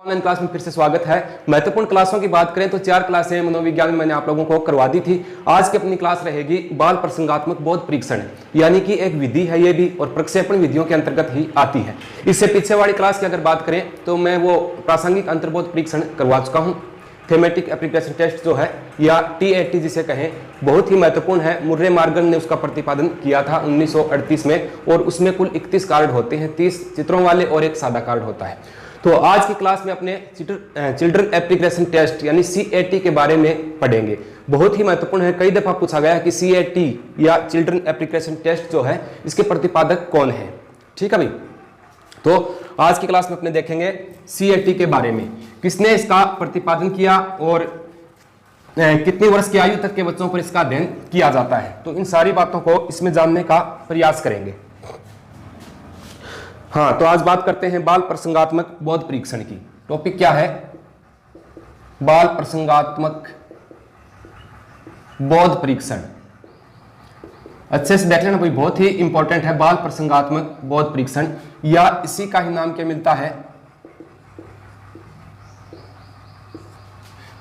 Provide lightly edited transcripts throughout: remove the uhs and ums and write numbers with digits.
Online class में फिर से स्वागत है। महत्वपूर्ण क्लासों की बात करें तो 4 क्लासें मनोविज्ञान में मैंने आप लोगों को करवा दी थी। आज की अपनी क्लास रहेगी बाल प्रसंगात्मक बोध परीक्षण, यानी कि एक विधि है ये भी और प्रक्षेपण विधियों के अंतर्गत ही आती है। इससे पीछे वाली क्लास की अगर बात करें तो मैं वो प्रासंगिक अंतर्बोध परीक्षण करवा चुका हूँ। थेमेटिक एप्लीकेशन टेस्ट जो है या TAT जिसे कहें, बहुत ही महत्वपूर्ण है। मुर्रे मार्गन ने उसका प्रतिपादन किया था 1938 में और उसमें कुल 31 कार्ड होते हैं, 30 चित्रों वाले और एक सादा कार्ड होता है। तो आज की क्लास में अपने चिल्ड्रन एप्लीकेशन टेस्ट यानी CAT के बारे में पढ़ेंगे। बहुत ही महत्वपूर्ण है, कई दफा पूछा गया है कि CAT या चिल्ड्रन एप्लीकेशन टेस्ट जो है इसके प्रतिपादक कौन है। ठीक है भाई, तो आज की क्लास में अपने देखेंगे CAT के बारे में, किसने इसका प्रतिपादन किया और कितनी वर्ष की आयु तक के बच्चों पर इसका अध्ययन किया जाता है। तो इन सारी बातों को इसमें जानने का प्रयास करेंगे। हाँ, तो आज बात करते हैं बाल प्रसंगात्मक बोध परीक्षण की। टॉपिक क्या है? बाल प्रसंगात्मक बोध परीक्षण। अच्छे से देख लेना भाई, बहुत ही इंपॉर्टेंट है। बाल प्रसंगात्मक बोध परीक्षण या इसी का ही नाम क्या मिलता है?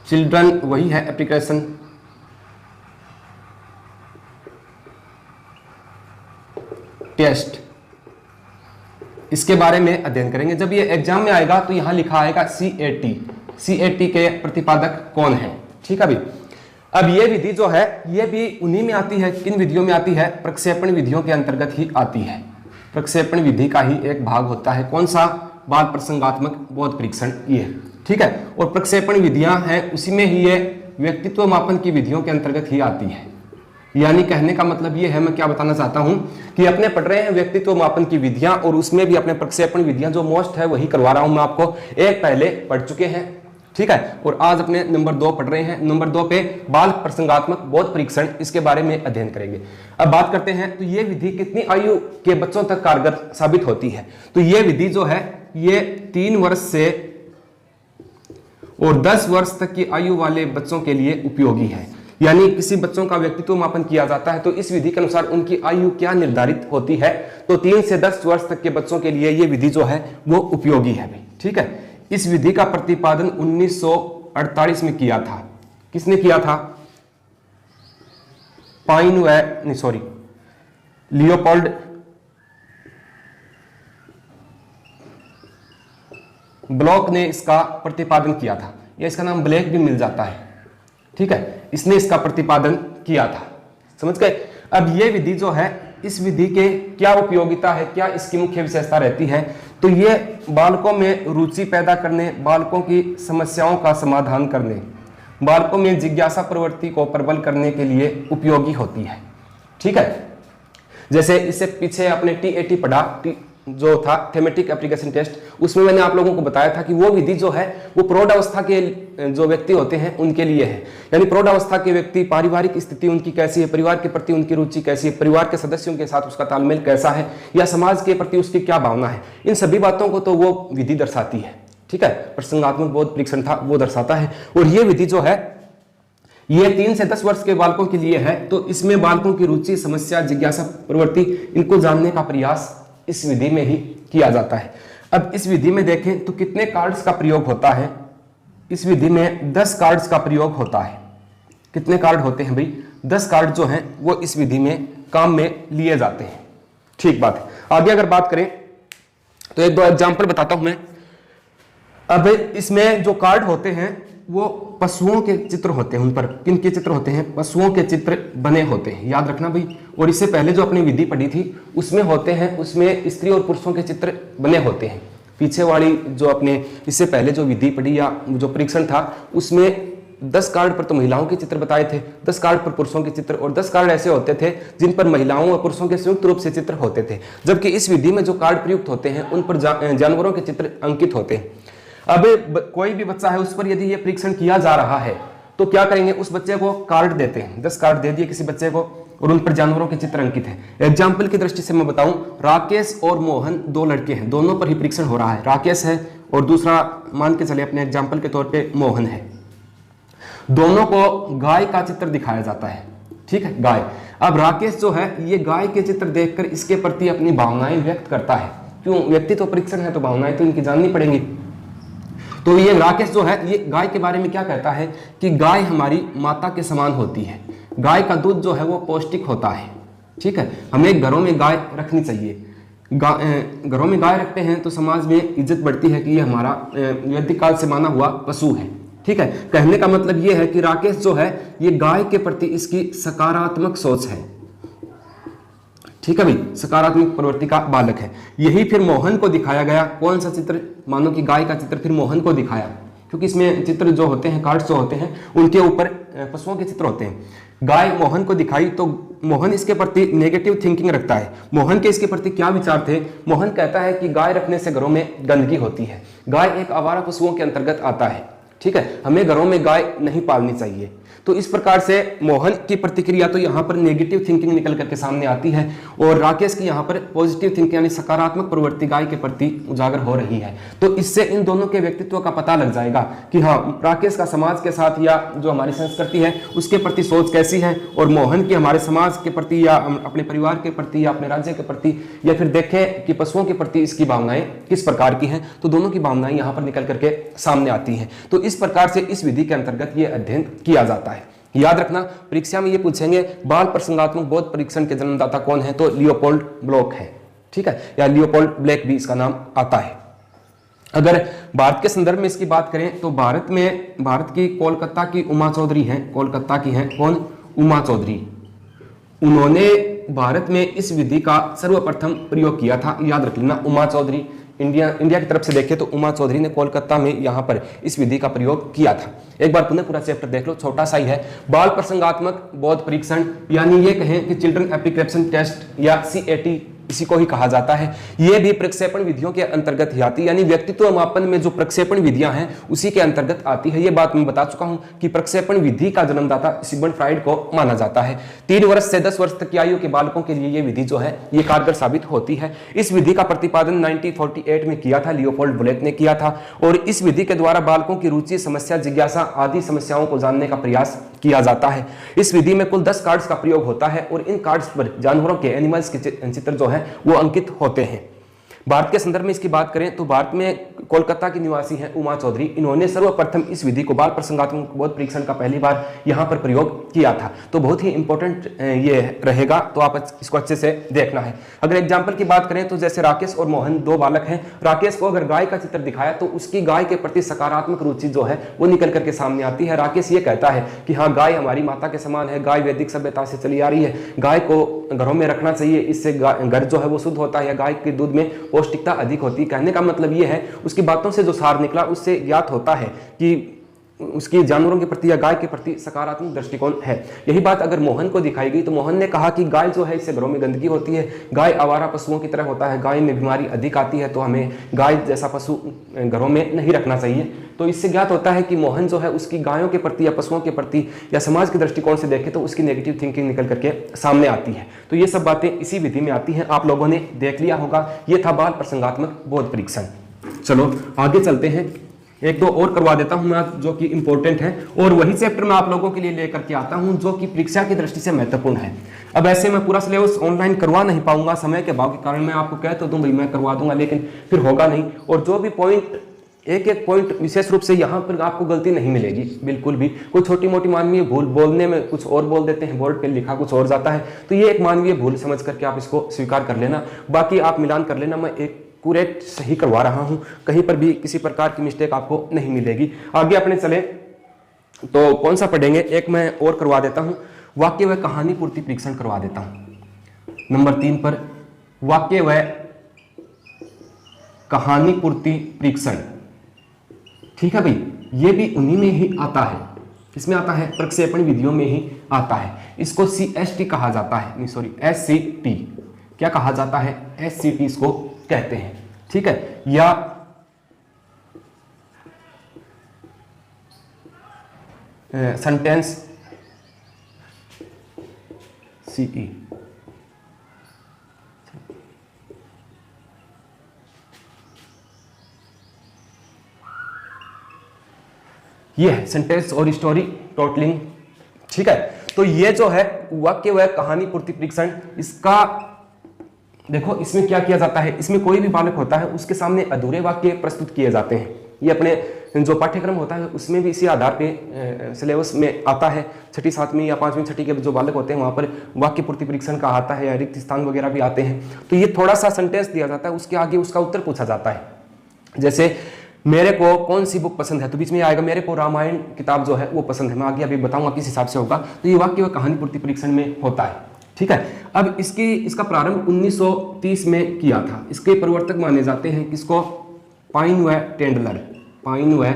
चिल्ड्रन, वही है एप्लीकेशन टेस्ट। इसके बारे में अध्ययन करेंगे। जब ये एग्जाम में आएगा तो यहां लिखा आएगा CAT के प्रतिपादक कौन है। ठीक है भाई, अब ये विधि जो है ये भी उन्हीं में आती है। किन विधियों में आती है? प्रक्षेपण विधियों के अंतर्गत ही आती है। प्रक्षेपण विधि का ही एक भाग होता है। कौन सा? बाल प्रसंगात्मक बोध परीक्षण ये। ठीक है, और प्रक्षेपण विधियां हैं उसी में ही ये व्यक्तित्व मापन की विधियों के अंतर्गत ही आती है। यानी कहने का मतलब ये है, मैं क्या बताना चाहता हूं कि अपने पढ़ रहे हैं व्यक्तित्व मापन की विधियां और उसमें भी अपने प्रक्षेपण विधियां जो मोस्ट है वही करवा रहा हूं मैं आपको। एक पहले पढ़ चुके हैं, ठीक है, और आज अपने नंबर 2 पढ़ रहे हैं। नंबर 2 पे बाल प्रसंगात्मक बोध परीक्षण, इसके बारे में अध्ययन करेंगे। अब बात करते हैं तो ये विधि कितनी आयु के बच्चों तक कारगर साबित होती है। तो ये विधि जो है ये 3 वर्ष से और 10 वर्ष तक की आयु वाले बच्चों के लिए उपयोगी है। यानी किसी बच्चों का व्यक्तित्व मापन किया जाता है तो इस विधि के अनुसार उनकी आयु क्या निर्धारित होती है, तो 3 से 10 वर्ष तक के बच्चों के लिए ये विधि जो है वो उपयोगी है भाई। ठीक है, इस विधि का प्रतिपादन 1948 में किया था। किसने किया था? लियोपोल्ड ब्लॉक ने इसका प्रतिपादन किया था, या इसका नाम ब्लैक भी मिल जाता है। ठीक है, इसने इसका प्रतिपादन किया था। समझ गए? अब ये विधि जो है, इस विधि के क्या उपयोगिता है, क्या इसकी मुख्य विशेषता रहती है, तो ये बालकों में रुचि पैदा करने, बालकों की समस्याओं का समाधान करने, बालकों में जिज्ञासा प्रवृत्ति को प्रबल करने के लिए उपयोगी होती है। ठीक है, जैसे इससे पीछे आपने TAT पढ़ा, जो था थेमेटिक एप्लीकेशन टेस्ट, उसमें मैंने आप लोगों को बताया था कि वो विधि जो है वो प्रौढ़ावस्था के जो व्यक्ति होते हैं उनके लिए है। यानी प्रौढ़ावस्था के व्यक्ति, पारिवारिक स्थिति उनकी कैसी है, परिवार के प्रति उनकी रुचि कैसी है, परिवार के सदस्यों के साथ उसका तालमेल कैसा है, या समाज के प्रति उसकी क्या भावना है, इन सभी बातों को तो वो विधि दर्शाती है। ठीक है, प्रसंगात्मक बोध परीक्षण था वो दर्शाता है। और ये विधि जो है ये 3 से 10 वर्ष के बालकों के लिए है। तो इसमें बालकों की रुचि, समस्या, जिज्ञासा प्रवृत्ति, इनको जानने का प्रयास इस विधि में ही किया जाता है। अब इस विधि में देखें तो कितने कार्ड्स का प्रयोग होता है? इस विधि में 10 कार्ड्स का प्रयोग होता है। कितने कार्ड होते हैं भाई? 10 कार्ड जो हैं वो इस विधि में काम में लिए जाते हैं। ठीक बात है। आगे अगर बात करें तो 1-2 एग्जाम्पल बताता हूं मैं। अब इसमें जो कार्ड होते हैं वो पशुओं के चित्र होते हैं। उन पर किन के चित्र होते हैं? पशुओं के चित्र बने होते हैं, याद रखना भाई। और इससे पहले जो अपनी विधि पढ़ी थी उसमें होते हैं, उसमें स्त्री और पुरुषों के चित्र बने होते हैं। पीछे वाली जो अपने इससे पहले जो विधि पढ़ी या जो परीक्षण था उसमें 10 कार्ड पर तो महिलाओं के चित्र बताए थे, 10 कार्ड पर पुरुषों के चित्र, और 10 कार्ड ऐसे होते थे जिन पर महिलाओं और पुरुषों के संयुक्त रूप से चित्र होते थे। जबकि इस विधि में जो कार्ड प्रयुक्त होते हैं उन पर जानवरों के चित्र अंकित होते हैं। अब कोई भी बच्चा है उस पर यदि ये परीक्षण किया जा रहा है तो क्या करेंगे? उस बच्चे को कार्ड देते हैं, 10 कार्ड दे दिए किसी बच्चे को और उन पर जानवरों के चित्र अंकित है। एग्जाम्पल की दृष्टि से मैं बताऊं, राकेश और मोहन 2 लड़के हैं, दोनों पर ही परीक्षण हो रहा है। राकेश है और दूसरा मान के चले अपने एग्जाम्पल के तौर पे मोहन है। दोनों को गाय का चित्र दिखाया जाता है। ठीक है, गाय। अब राकेश जो है ये गाय के चित्र देखकर इसके प्रति अपनी भावनाएं व्यक्त करता है। क्यों? व्यक्तित्व परीक्षण है तो भावनाएं तो इनकी जाननी पड़ेंगी। तो ये राकेश जो है ये गाय के बारे में क्या कहता है कि गाय हमारी माता के समान होती है, गाय का दूध जो है वो पौष्टिक होता है। ठीक है, हमें घरों में गाय रखनी चाहिए। घरों में गाय रखते हैं तो समाज में इज्जत बढ़ती है कि ये हमारा वैदिक काल से माना हुआ पशु है। ठीक है, कहने का मतलब ये है कि राकेश जो है ये गाय के प्रति इसकी सकारात्मक सोच है। ठीक है भाई, सकारात्मक प्रवृत्ति का बालक है। यही फिर मोहन को दिखाया गया। कौन सा चित्र? मानो कि गाय का चित्र फिर मोहन को दिखाया, क्योंकि इसमें चित्र जो होते हैं, कार्ड्स जो होते हैं, उनके ऊपर पशुओं के चित्र होते हैं। गाय मोहन को दिखाई तो मोहन इसके प्रति नेगेटिव थिंकिंग रखता है। मोहन के इसके प्रति क्या विचार थे? मोहन कहता है कि गाय रखने से घरों में गंदगी होती है, गाय एक आवारा पशुओं के अंतर्गत आता है। ठीक है, हमें घरों में गाय नहीं पालनी चाहिए। तो इस प्रकार से मोहन की प्रतिक्रिया तो यहाँ पर नेगेटिव थिंकिंग निकल करके सामने आती है, और राकेश की यहाँ पर पॉजिटिव थिंकिंग यानी सकारात्मक प्रवृत्ति गाय के प्रति उजागर हो रही है। तो इससे इन दोनों के व्यक्तित्व का पता लग जाएगा कि हाँ, राकेश का समाज के साथ या जो हमारी संस्कृति है उसके प्रति सोच कैसी है, और मोहन की हमारे समाज के प्रति या अपने परिवार के प्रति या अपने राज्य के प्रति, या फिर देखें कि पशुओं के प्रति इसकी भावनाएं किस प्रकार की हैं। तो दोनों की भावनाएं यहाँ पर निकल करके सामने आती हैं। तो इस प्रकार से इस विधि के अंतर्गत ये अध्ययन किया जाता है। याद रखना, परीक्षा में ये पूछेंगे बाल प्रसंगात्मक बोध परीक्षण के जन्मदाता कौन है? तो लियोपोल्ड ब्लॉक है। ठीक है, या लियोपोल्ड ब्लेक भी इसका नाम आता है। अगर भारत के संदर्भ में इसकी बात करें तो भारत की कोलकाता की उमा चौधरी हैं। कोलकाता की हैं कौन? उमा चौधरी। उन्होंने भारत में इस विधि का सर्वप्रथम प्रयोग किया था। याद रख लेना, उमा चौधरी। इंडिया की तरफ से देखें तो उमा चौधरी ने कोलकाता में यहाँ पर इस विधि का प्रयोग किया था। एक बार पुनः पूरा चैप्टर देख लो, छोटा सा ही है। बाल प्रसंगात्मक बोध परीक्षण, यानी ये कहें कि चिल्ड्रन एप्लीकेशन टेस्ट या CAT, इसी को ही कहा जाता है। यह भी प्रक्षेपण विधियों के अंतर्गत ही आती है, यानी व्यक्तित्व मापन में जो प्रक्षेपण विधियां हैं उसी के अंतर्गत आती है। यह बात मैं बता चुका हूं कि प्रक्षेपण विधि का जन्मदाता सिगमंड फ्राइड को माना जाता है। 3 वर्ष से 10 वर्ष तक की आयु के बालकों के लिए यह विधि जो है ये कारगर साबित होती है। इस विधि का प्रतिपादन 1948 में किया था, लियोपोल्ड ब्लेक ने किया था, और इस विधि के द्वारा बालकों की रुचि, समस्या, जिज्ञासा आदि समस्याओं को जानने का प्रयास किया जाता है। इस विधि में कुल 10 कार्ड्स का प्रयोग होता है, और इन कार्ड्स पर जानवरों के, एनिमल्स के चित्र जो है वो अंकित होते हैं। भारत के संदर्भ में इसकी बात करें तो भारत में कोलकाता की निवासी हैं उमा चौधरी। इन्होंने सर्वप्रथम इस विधि को बाल प्रसंगात्मक बोध परीक्षण का पहली बार यहां पर प्रयोग किया था। तो बहुत ही इंपॉर्टेंट ये रहेगा, तो आप इसको अच्छे से देखना है। अगर एग्जाम्पल की बात करें तो जैसे राकेश और मोहन 2 बालक हैं। राकेश को अगर गाय का चित्र दिखाया तो उसकी गाय के प्रति सकारात्मक रुचि जो है वो निकल करके सामने आती है। राकेश ये कहता है कि हाँ, गाय हमारी माता के समान है, गाय वैदिक सभ्यता से चली आ रही है, गाय को घरों में रखना चाहिए, इससे घर जो है वो शुद्ध होता है, गाय के दूध में पौष्टिकता अधिक होती है। कहने का मतलब ये है, उसकी बातों से जो सार निकला उससे ज्ञात होता है कि उसकी जानवरों के प्रति या गाय के प्रति सकारात्मक दृष्टिकोण है। यही बात अगर मोहन को दिखाई गई तो मोहन ने कहा कि गाय जो है इससे घरों में गंदगी होती है, गाय आवारा पशुओं की तरह होता है, गाय में बीमारी अधिक आती है, तो हमें गाय जैसा पशु घरों में नहीं रखना चाहिए। तो इससे ज्ञात होता है कि मोहन जो है उसकी गायों के प्रति या पशुओं के प्रति या समाज के दृष्टिकोण से देखे तो उसकी नेगेटिव थिंकिंग निकल करके सामने आती है। तो ये सब बातें इसी विधि में आती हैं, आप लोगों ने देख लिया होगा। ये था बाल प्रसंगात्मक बोध परीक्षण। चलो आगे चलते हैं, 1-2 और करवा देता हूं मैं जो कि इंपॉर्टेंट है, और वही चैप्टर मैं आप लोगों के लिए लेकर के आता हूं जो कि परीक्षा की दृष्टि से महत्वपूर्ण है। अब ऐसे मैं पूरा सिलेबस ऑनलाइन करवा नहीं पाऊंगा, समय के अभाव के कारण। मैं आपको कह तो दूं भाई मैं करवा दूंगा, लेकिन फिर होगा नहीं। और जो भी पॉइंट, एक पॉइंट विशेष रूप से यहाँ पर आपको गलती नहीं मिलेगी बिल्कुल भी। कोई छोटी मोटी मानवीय भूल, बोलने में कुछ और बोल देते हैं, बोर्ड पे लिखा कुछ और जाता है, तो ये एक मानवीय भूल समझ करके आप इसको स्वीकार कर लेना। बाकी आप मिलान कर लेना, मैं एक पूरे सही करवा रहा हूं, कहीं पर भी किसी प्रकार की मिस्टेक आपको नहीं मिलेगी। आगे अपने चले तो कौन सा पढ़ेंगे, एक मैं और करवा देता हूं, वाक्य व कहानी पूर्ति परीक्षण करवा देता हूं। नंबर 3 पर वाक्य व कहानी पूर्ति परीक्षण। ठीक है भाई, ये भी उन्हीं में ही आता है। किसमें आता है? प्रक्षेपण विधियों में ही आता है। इसको CST कहा जाता है, नहीं सॉरी SCT। क्या कहा जाता है? SCT इसको कहते हैं। ठीक है, या सेंटेंस CE। ये है सेंटेंस और स्टोरी टोटलिंग। ठीक है, तो ये जो है वाक्य व कहानी पूर्ति परीक्षण, इसका देखो इसमें क्या किया जाता है। इसमें कोई भी बालक होता है उसके सामने अधूरे वाक्य प्रस्तुत किए जाते हैं। ये अपने जो पाठ्यक्रम होता है उसमें भी इसी आधार पे सिलेबस में आता है। छठी सातवीं या पांचवीं छठी के जो बालक होते हैं वहाँ पर वाक्य पूर्ति परीक्षण का आता है या रिक्त स्थान वगैरह भी आते हैं। तो ये थोड़ा सा सेंटेंस दिया जाता है, उसके आगे उसका उत्तर पूछा जाता है। जैसे मेरे को कौन सी बुक पसंद है, तो बीच में आएगा मेरे को रामायण किताब जो है वो पसंद है। मैं आगे अभी बताऊंगा किस हिसाब से होगा। तो ये वाक्य व कहानी पूर्ति परीक्षण में होता है। ठीक है, अब इसका प्रारंभ 1930 में किया था। इसके प्रवर्तक माने जाते हैं किसको, पाइन व टेंडलर। पाइन व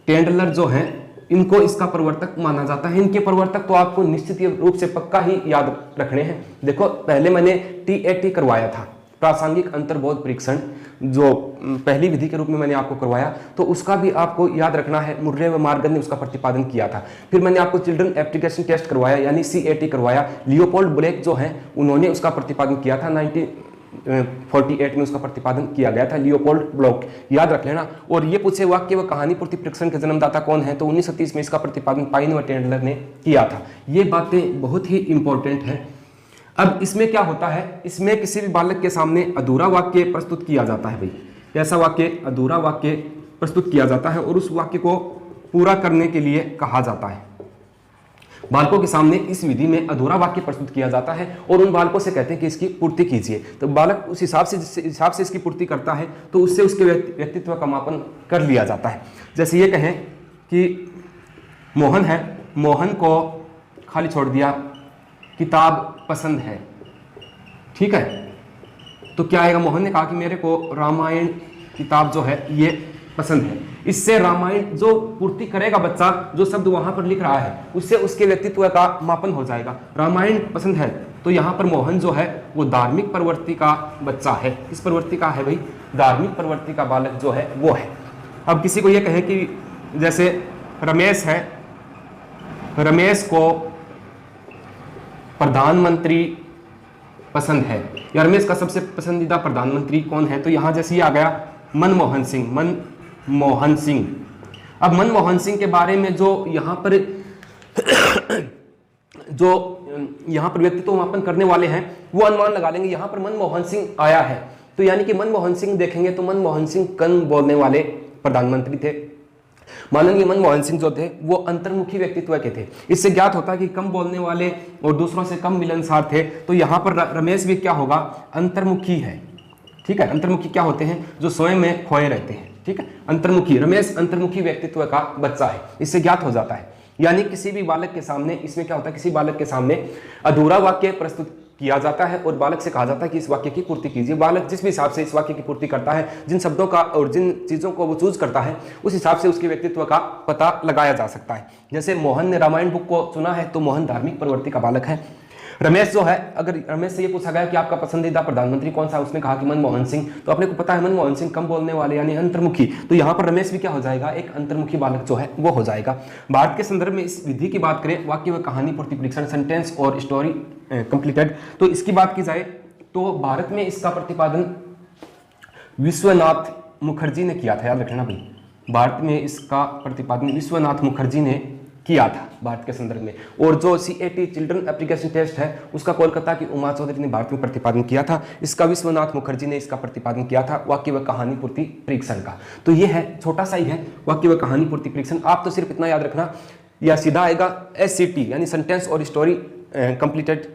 टेंडलर जो है इनको इसका प्रवर्तक माना जाता है। इनके प्रवर्तक तो आपको निश्चित रूप से पक्का ही याद रखने हैं। देखो पहले मैंने TAT करवाया था, प्रासंगिक अंतर्बोध परीक्षण, जो पहली विधि के रूप में मैंने आपको करवाया, तो उसका भी आपको याद रखना है। मुर्रे व मार्गन ने उसका प्रतिपादन किया था। फिर मैंने आपको चिल्ड्रन एप्लीकेशन टेस्ट करवाया यानी CAT करवाया। लियोपोल्ड ब्लेक जो है उन्होंने उसका प्रतिपादन किया था, 1948 में उसका प्रतिपादन किया गया था, लियोपोल्ड ब्लॉक, याद रख लेना। और ये पूछे वाक्य व कहानी पूर्ति परीक्षण के जन्मदाता कौन है, तो 1930 में इसका प्रतिपादन पाइन व टेंडलर ने किया था। ये बातें बहुत ही इंपॉर्टेंट है। अब इसमें क्या होता है, इसमें किसी भी बालक के सामने अधूरा वाक्य प्रस्तुत किया जाता है भाई। ऐसा वाक्य अधूरा वाक्य प्रस्तुत किया जाता है और उस वाक्य को पूरा करने के लिए कहा जाता है। बालकों के सामने इस विधि में अधूरा वाक्य प्रस्तुत किया जाता है और उन बालकों से कहते हैं कि इसकी पूर्ति कीजिए। तो बालक उस हिसाब से इसकी पूर्ति करता है तो उससे उसके व्यक्तित्व का मापन कर लिया जाता है। जैसे ये कहें कि मोहन है, मोहन को खाली छोड़ दिया, किताब पसंद है। ठीक है, तो क्या आएगा, मोहन ने कहा कि मेरे को रामायण किताब जो है ये पसंद है। इससे रामायण जो पूर्ति करेगा बच्चा, जो शब्द वहां पर लिख रहा है, उससे उसके व्यक्तित्व का मापन हो जाएगा। रामायण पसंद है, तो यहाँ पर मोहन जो है वो धार्मिक प्रवृत्ति का बच्चा है। किस प्रवृत्ति का है भाई, धार्मिक प्रवृत्ति का बालक जो है वो है। अब किसी को ये कहे कि जैसे रमेश है, रमेश को प्रधानमंत्री पसंद है, या रमेश का सबसे पसंदीदा प्रधानमंत्री कौन है, तो यहां जैसे ये आ गया मनमोहन सिंह। मनमोहन सिंह। अब मनमोहन सिंह के बारे में जो यहां पर व्यक्तित्व मापन करने वाले हैं वो अनुमान लगा लेंगे। यहां पर मनमोहन सिंह आया है तो यानी कि मनमोहन सिंह देखेंगे तो मनमोहन सिंह कम बोलने वाले प्रधानमंत्री थे। माननीय मनमोहन सिंह जो थे वो अंतर्मुखी व्यक्तित्व के थे। इससे ज्ञात होता है कि कम बोलने वाले और दूसरों से कम मिलनसार थे। तो यहाँ पर रमेश भी क्या होगा, अंतर्मुखी है। ठीक है, अंतर्मुखी क्या होते हैं, जो स्वयं में खोए रहते हैं। ठीक है, अंतर्मुखी, रमेश अंतर्मुखी व्यक्तित्व का बच्चा है, इससे ज्ञात हो जाता है। यानी किसी भी बालक के सामने, इसमें क्या होता है, किसी बालक के सामने अधूरा वाक्य प्रस्तुत किया जाता है और बालक से कहा जाता है कि इस वाक्य की पूर्ति कीजिए। बालक जिस भी हिसाब से इस वाक्य की पूर्ति करता है, जिन शब्दों का और जिन चीज़ों को वो चूज करता है, उस हिसाब से उसके व्यक्तित्व का पता लगाया जा सकता है। जैसे मोहन ने रामायण बुक को चुना है तो मोहन धार्मिक प्रवृत्ति का बालक है। रमेश जो है, अगर रमेश से ये पूछा गया कि आपका पसंदीदा प्रधानमंत्री कौन सा, उसने कहा कि मनमोहन सिंह, तो अपने को पता है मनमोहन सिंह कम बोलने वाले यानी अंतर्मुखी। तो यहाँ पर रमेश भी क्या हो जाएगा, एक अंतर्मुखी बालक जो है वो हो जाएगा। भारत के संदर्भ में इस विधि की बात करें, वाक्य व कहानी पूर्ति परीक्षण, सेंटेंस और स्टोरी कंप्लीटेड, तो इसकी बात की जाए तो भारत में इसका प्रतिपादन विश्वनाथ मुखर्जी ने किया था। याद रखना भाई, भारत में इसका प्रतिपादन विश्वनाथ मुखर्जी ने किया था भारत के संदर्भ में। और जो CAT चिल्ड्रन एप्लीकेशन टेस्ट है उसका कोलकाता की उमा चौधरी ने भारत में प्रतिपादन किया था। इसका विश्वनाथ मुखर्जी ने इसका प्रतिपादन किया था, वाक्य व कहानी पूर्ति परीक्षण का। तो ये है, छोटा सा ही है वाक्य व कहानी पूर्ति परीक्षण। आप तो सिर्फ इतना याद रखना, या सीधा आएगा SCT यानी सेंटेंस और स्टोरी कंप्लीटेड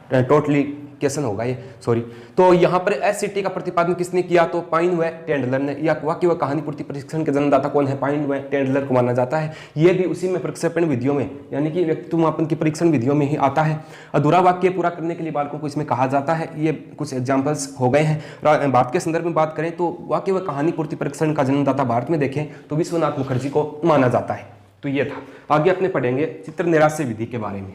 टोटली क्वेश्चन होगा ये, सॉरी। तो यहाँ पर SCT का प्रतिपादन किसने किया, तो पाइन व टेंडलर ने। या वाक्य व कहानी पूर्ति परीक्षण के जन्मदाता कौन है, पाइन व टेंडलर को माना जाता है। ये भी उसी में प्रक्षेपण विधियों में यानी कि व्यक्तित्व मापन की परीक्षण विधियों में ही आता है। अधूरा वाक्य पूरा करने के लिए बालकों को इसमें कहा जाता है। ये कुछ एग्जाम्पल्स हो गए हैं। भारत के संदर्भ में बात करें तो वाक्य व कहानी पूर्ति परीक्षण का जन्मदाता भारत में देखें तो विश्वनाथ मुखर्जी को माना जाता है। तो ये था। आगे अपने पढ़ेंगे चित्र निराश्य विधि के बारे में।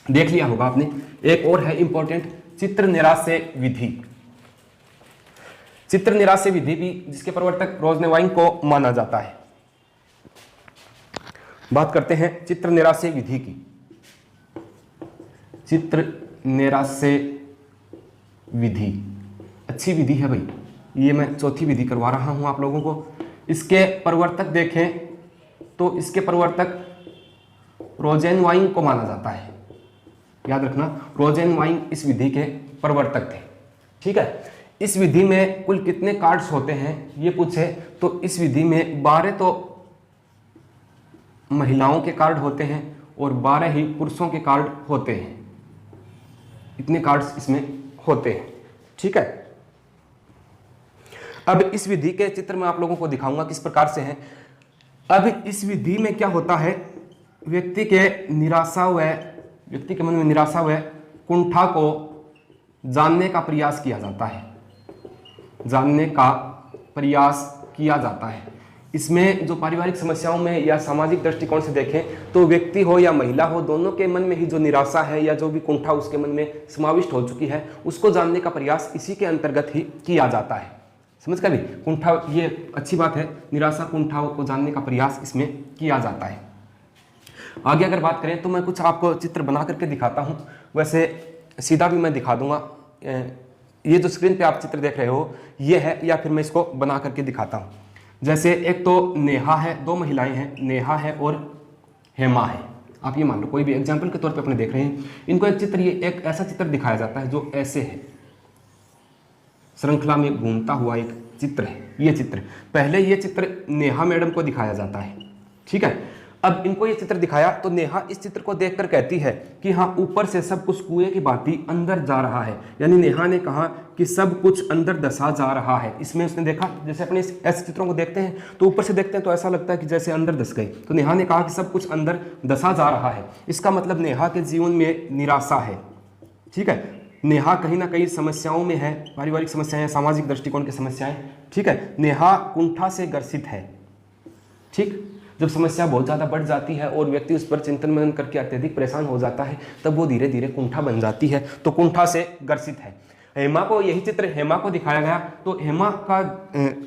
देख लिया होगा आपने, एक और है इंपॉर्टेंट, चित्र निराश्य विधि। चित्र निराश्य विधि भी जिसके प्रवर्तक रोजनेवाइन को माना जाता है। बात करते हैं चित्र निराश्य विधि की। चित्र निराश्य विधि अच्छी विधि है भाई, ये मैं चौथी विधि करवा रहा हूं आप लोगों को। इसके प्रवर्तक देखें तो इसके प्रवर्तक रोजेनवाइन को माना जाता है। याद रखना, रोजेनवाइन इस विधि के प्रवर्तक थे। ठीक है, इस विधि में कुल कितने कार्ड्स होते हैं ये पूछे तो इस विधि में 12 तो महिलाओं के कार्ड होते हैं और 12 ही पुरुषों के कार्ड होते हैं। इतने कार्ड्स इसमें होते हैं। ठीक है, अब इस विधि के चित्र में आप लोगों को दिखाऊंगा किस प्रकार से है। अब इस विधि में क्या होता है, व्यक्ति के मन में निराशा व कुंठा को जानने का प्रयास किया जाता है, इसमें जो पारिवारिक समस्याओं में या सामाजिक दृष्टिकोण से देखें तो व्यक्ति हो या महिला हो, दोनों के मन में ही जो निराशा है या जो भी कुंठा उसके मन में समाविष्ट हो चुकी है उसको जानने का प्रयास इसी के अंतर्गत ही किया जाता है। समझ कर भी, कुंठा ये अच्छी बात है, निराशा कुंठा को जानने का प्रयास इसमें किया जाता है। आगे अगर बात करें तो मैं कुछ आपको चित्र बना करके दिखाता हूँ, वैसे सीधा भी मैं दिखा दूंगा। ये जो स्क्रीन पे आप चित्र देख रहे हो ये है, या फिर मैं इसको बना करके दिखाता हूँ। जैसे एक तो नेहा है, दो महिलाएं हैं, नेहा है और हेमा है। आप ये मान लो कोई भी एग्जाम्पल के तौर पे अपने देख रहे हैं, इनको एक चित्र, ये एक ऐसा चित्र दिखाया जाता है जो ऐसे है, श्रृंखला में घूमता हुआ एक चित्र है। ये चित्र पहले ये चित्र नेहा मैडम को दिखाया जाता है। ठीक है, अब इनको ये चित्र दिखाया तो नेहा इस चित्र को देखकर कहती है कि हाँ, ऊपर से सब कुछ कुएं की भांति अंदर जा रहा है। यानी नेहा ने कहा कि सब कुछ अंदर धंसा जा रहा है। इसमें उसने देखा, जैसे अपने ऐसे चित्रों को देखते हैं तो ऊपर से देखते हैं तो ऐसा लगता है कि जैसे अंदर धंस गए, तो नेहा ने कहा कि सब कुछ अंदर धंसा जा रहा है। इसका मतलब नेहा के जीवन में निराशा है। ठीक है, नेहा कहीं ना कहीं समस्याओं में है, पारिवारिक समस्याएं, सामाजिक दृष्टिकोण की समस्याएं। ठीक है, नेहा कुंठा से ग्रसित है। ठीक, जब समस्या बहुत ज़्यादा बढ़ जाती है और व्यक्ति उस पर चिंतन मनन करके अत्यधिक परेशान हो जाता है तब वो धीरे धीरे कुंठा बन जाती है, तो कुंठा से ग्रसित है। हेमा को, यही चित्र हेमा को दिखाया गया तो हेमा का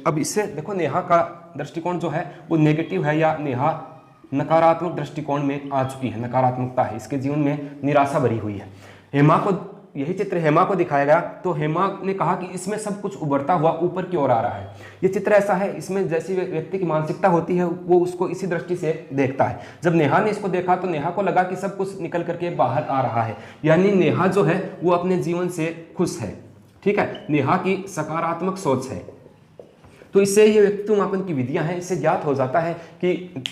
अब इससे देखो नेहा का दृष्टिकोण जो है वो नेगेटिव है, या नेहा नकारात्मक दृष्टिकोण में आ चुकी है, नकारात्मकता है, इसके जीवन में निराशा भरी हुई है। हेमा को, यही चित्र हेमा को दिखाया गया तो हेमा ने कहा कि इसमें सब कुछ उभरता हुआ ऊपर की ओर आ रहा है। ये चित्र ऐसा है, इसमें जैसी व्यक्ति की मानसिकता होती है वो उसको इसी दृष्टि से देखता है। जब नेहा ने इसको देखा तो नेहा को लगा कि सब कुछ निकल करके बाहर आ रहा है, यानी नेहा जो है वो अपने जीवन से खुश है। ठीक है, नेहा की सकारात्मक सोच है। तो इससे ये व्यक्तित्व मापन की विधियां हैं, इससे ज्ञात हो जाता है कि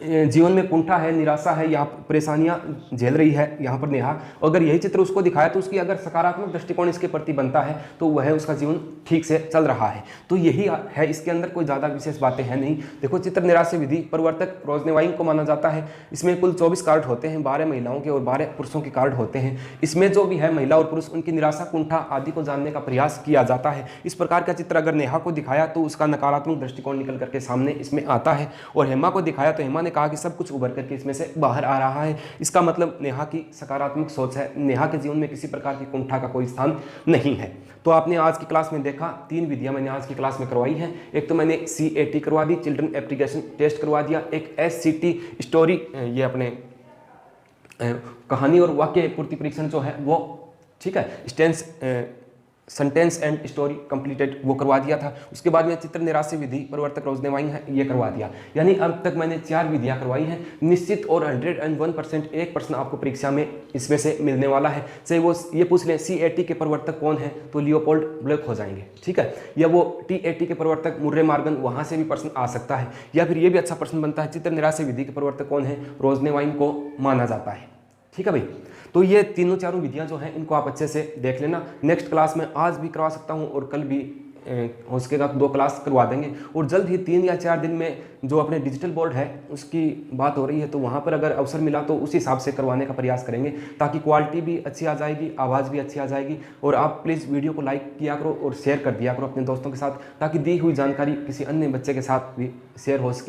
जीवन में कुंठा है, निराशा है, या परेशानियां झेल रही है यहाँ पर नेहा। अगर यही चित्र उसको दिखाया तो उसकी अगर सकारात्मक दृष्टिकोण इसके प्रति बनता है तो वह उसका जीवन ठीक से चल रहा है। तो यही है, इसके अंदर कोई ज़्यादा विशेष बातें हैं नहीं। देखो, चित्र निराशा विधि प्रवर्तक रोजनेवाइन को माना जाता है। इसमें कुल 24 कार्ड होते हैं, 12 महिलाओं के और 12 पुरुषों के कार्ड होते हैं। इसमें जो भी है महिला और पुरुष, उनकी निराशा, कुंठा आदि को जानने का प्रयास किया जाता है। इस प्रकार का चित्र अगर नेहा को दिखाया तो उसका नकारात्मक दृष्टिकोण निकल करके सामने इसमें आता है, और हेमा को दिखाया तो हेमा ने कहा कि सब कुछ उभर करके इसमें से बाहर आ रहा है। इसका मतलब नेहा की सकारात्मक सोच है, नेहा के जीवन में किसी प्रकार की कुंठा का कोई स्थान नहीं है। तो आपने आज की क्लास में देखा, 3 विधियां मैंने आज की क्लास में करवाई हैं। एक तो मैंने CAT करवा दी, चिल्ड्रन एप्लीकेशन टेस्ट करवा दिया। एक SCT स्टोरी, ये अपने कहानी और वाक्य पूर्ति परीक्षण जो है वो, ठीक है, सेंटेंस एंड स्टोरी कंप्लीटेड, वो करवा दिया था। उसके बाद में चित्र निराशा विधि प्रवर्तक रोजनेवाइन है, ये करवा दिया। यानी अब तक मैंने 4 विधियां करवाई हैं। निश्चित और 101% 1% आपको परीक्षा में इसमें से मिलने वाला है। चाहे वो ये पूछ लें CAT के प्रवर्तक कौन है तो लियोपोल्ड ब्लैक हो जाएंगे। ठीक है, या वो TAT के प्रवर्तक मुर्रे मार्गन, वहां से भी प्रश्न आ सकता है। या फिर ये भी अच्छा प्रश्न बनता है, चित्र निराशा विधि के प्रवर्तक कौन है, रोजनेवाइन को माना जाता है। ठीक है भाई, तो ये तीनों चारों विधियां जो हैं इनको आप अच्छे से देख लेना। नेक्स्ट क्लास में आज भी करवा सकता हूं और कल भी हो सकेगा तो 2 क्लास करवा देंगे, और जल्द ही 3 या 4 दिन में जो अपने डिजिटल बोर्ड है उसकी बात हो रही है, तो वहाँ पर अगर अवसर मिला तो उस हिसाब से करवाने का प्रयास करेंगे, ताकि क्वालिटी भी अच्छी आ जाएगी, आवाज़ भी अच्छी आ जाएगी। और आप प्लीज़ वीडियो को लाइक किया करो और शेयर कर दिया करो अपने दोस्तों के साथ, ताकि दी हुई जानकारी किसी अन्य बच्चे के साथ भी शेयर हो सके।